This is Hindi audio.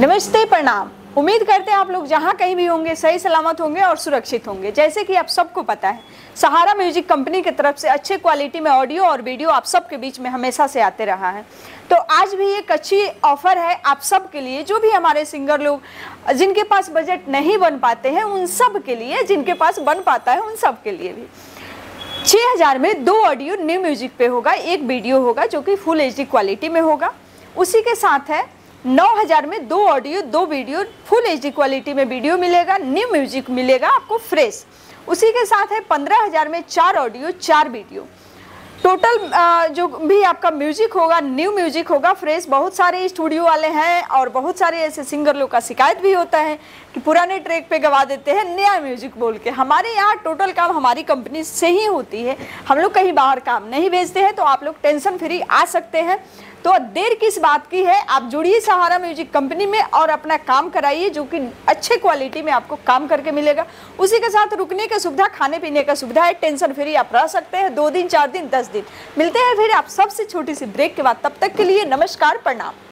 नमस्ते, प्रणाम। उम्मीद करते हैं आप लोग जहां कहीं भी होंगे सही सलामत होंगे और सुरक्षित होंगे। जैसे कि आप सबको पता है, सहारा म्यूजिक कंपनी की तरफ से अच्छे क्वालिटी में ऑडियो और वीडियो आप सबके बीच में हमेशा से आते रहा है। तो आज भी एक अच्छी ऑफर है आप सब के लिए, जो भी हमारे सिंगर लोग जिनके पास बजट नहीं बन पाते हैं उन सब के लिए, जिनके पास बन पाता है उन सब के लिए भी 6000 में 2 ऑडियो न्यू म्यूजिक पे होगा, 1 वीडियो होगा जो कि फुल HD क्वालिटी में होगा। उसी के साथ है 9000 में 2 audio 2 video full HD quality में वीडियो मिलेगा, न्यू म्यूजिक मिलेगा आपको फ्रेश। उसी के साथ है 15000 में 4 ऑडियो 4 वीडियो। टोटल जो भी आपका म्यूजिक होगा न्यू म्यूजिक होगा फ्रेश। बहुत सारे स्टूडियो वाले हैं और बहुत सारे ऐसे सिंगर लोग का शिकायत भी होता है कि पुराने ट्रैक पे गवा देते हैं नया म्यूजिक बोल के। हमारे यहाँ टोटल काम हमारी कंपनी से ही होती है, हम लोग कहीं बाहर काम नहीं भेजते हैं। तो आप लोग टेंशन फ्री आ सकते हैं। तो देर किस बात की है, आप जुड़िए सहारा म्यूजिक कंपनी में और अपना काम कराइए, जो कि अच्छे क्वालिटी में आपको काम करके मिलेगा। उसी के साथ रुकने की सुविधा, खाने पीने का सुविधा है। टेंशन फ्री आप रह सकते हैं 2 दिन 4 दिन 10 दिन। मिलते हैं फिर आप सबसे छोटी सी ब्रेक के बाद। तब तक के लिए नमस्कार, प्रणाम।